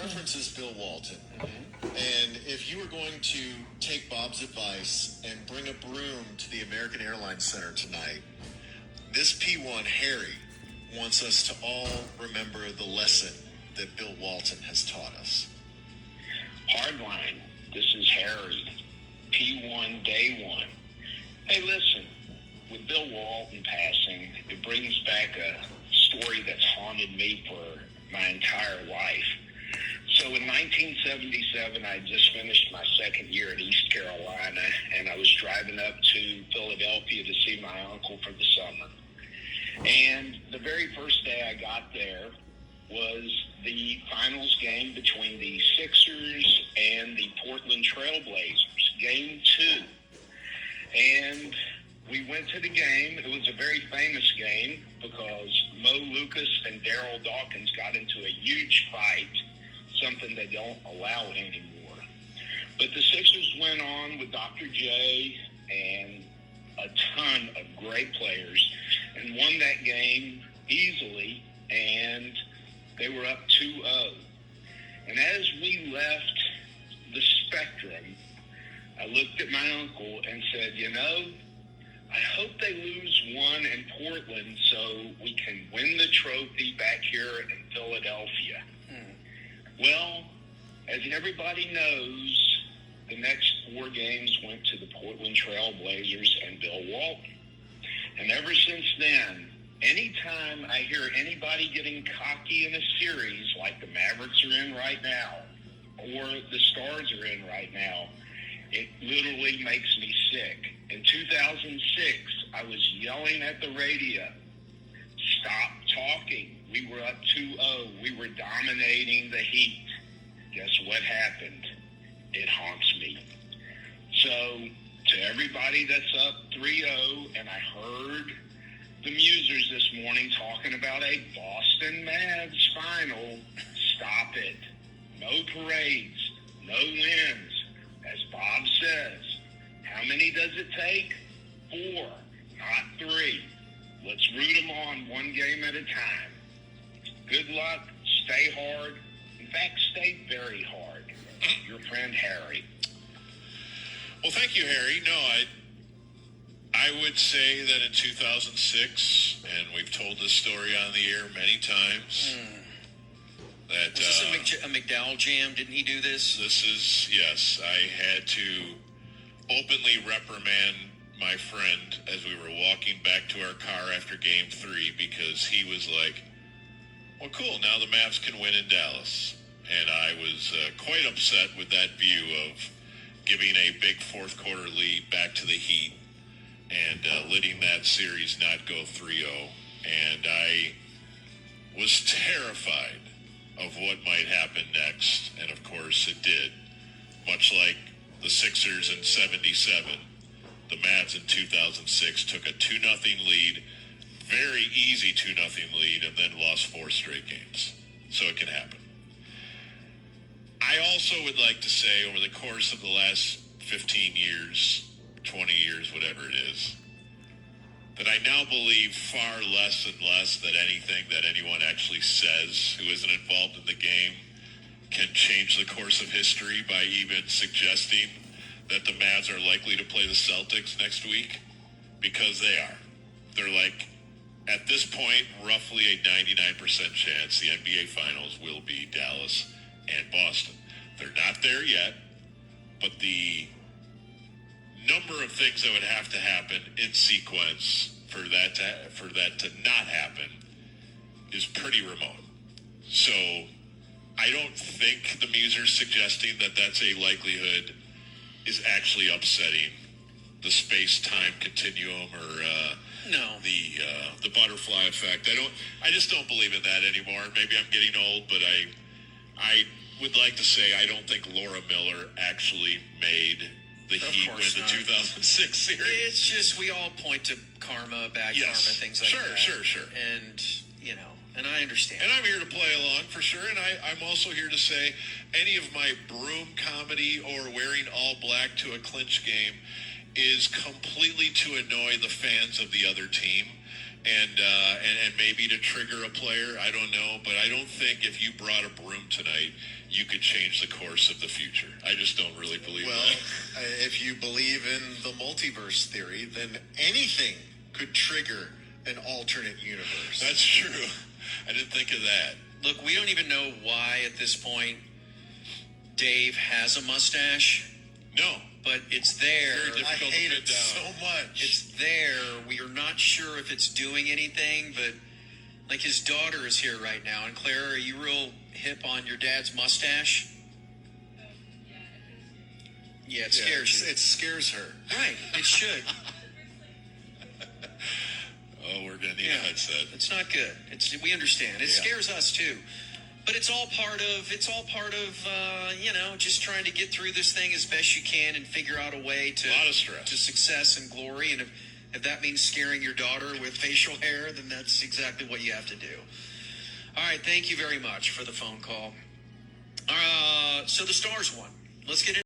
references Bill Walton. And if you were going to take Bob's advice and bring a broom to the American Airlines Center tonight, this P1 Harry wants us to all remember the lesson that Bill Walton has taught us. Hardline, this is Harry, P1 Day 1. Hey, listen, with Bill Walton passing, it brings back a story that's haunted me for my entire life. So in 1977, I just finished my second year at East Carolina, and I was driving up to Philadelphia to see my uncle for the summer. And the very first day I got there was the finals game between the Sixers and the Portland Trailblazers, Game 2. And we went to the game. It was a very famous game because Mo Lucas and Darryl Dawkins got into a huge fight, something they don't allow anymore. But the Sixers went on with Dr. J and a ton of great players and won that game easily, and they were up 2-0. And as we left the Spectrum, I looked at my uncle and said, you know, I hope they lose one in Portland so we can win the trophy back here in Philadelphia. Well, as everybody knows, the next 4 games went to the Portland Trailblazers and Bill Walton. And ever since then, anytime I hear anybody getting cocky in a series like the Mavericks are in right now or the Stars are in right now, it literally makes me sick. In 2006, I was yelling at the radio, stop talking. We were up 2-0. We were dominating the Heat. Guess what happened? It haunts me. So to everybody that's up 3-0, and I heard the Musers this morning talking about a Boston Mavs final, stop it. No parades, no wins. As Bob says, how many does it take? 4, not 3. Let's root them on one game at a time. Good luck. Stay hard. In fact, stay very hard. Your friend, Harry. Well, thank you, Harry. No, I would say that in 2006, and we've told this story on the air many times, that was this a McDowell jam? Didn't he do this? This is, yes. I had to openly reprimand my friend as we were walking back to our car after Game 3 because he was like, well, cool, now the Mavs can win in Dallas. And I was quite upset with that view of giving a big fourth quarter lead back to the Heat and letting that series not go 3-0. And I was terrified of what might happen next. And, of course, it did. Much like the Sixers in 77, the Mavs in 2006 took a 2-0 lead, very easy 2-0 lead, and then lost 4 straight games. So it can happen. I also would like to say over the course of the last 15 years, 20 years, whatever it is, that I now believe far less and less that anything that anyone actually says who isn't involved in the game can change the course of history by even suggesting that the Mavs are likely to play the Celtics next week, because they are. They're like, at this point, roughly a 99% chance the NBA Finals will be Dallas and Boston. They're not there yet, but the number of things that would have to happen in sequence for that to not happen is pretty remote. So I don't think the Musers suggesting that that's a likelihood is actually upsetting the space-time continuum or the butterfly effect. I just don't believe in that anymore. Maybe I'm getting old, but I would like to say I don't think Laura Miller actually made the Heat win the 2006 series. It's just we all point to karma, bad karma, things like that. Sure. And, and I understand. And I'm here to play along for sure. And I'm also here to say any of my broom comedy or wearing all black to a clinch game is completely to annoy the fans of the other team. and maybe to trigger a player. I don't know, but I don't think if you brought a broom tonight, you could change the course of the future. I just don't really believe Well, that. if you believe in the multiverse theory, then anything could trigger an alternate universe. That's true. I didn't think of that. Look, we don't even know why at this point Dave has a mustache, No. but it's there. Very I difficult to hate pin it down. so much. It's there. We are not sure if it's doing anything, but like his daughter is here right now. And Clara, are you real hip on your dad's mustache? Yeah, it scares you. It scares her. Right, it should. Oh, we're going to need a headset. It's not good. We understand. It Yeah. scares us too. But it's all part of just trying to get through this thing as best you can and figure out a way to A lot of stress. to success and glory. And if that means scaring your daughter with facial hair, then that's exactly what you have to do. All right, thank you very much for the phone call. So the Stars won. Let's get in.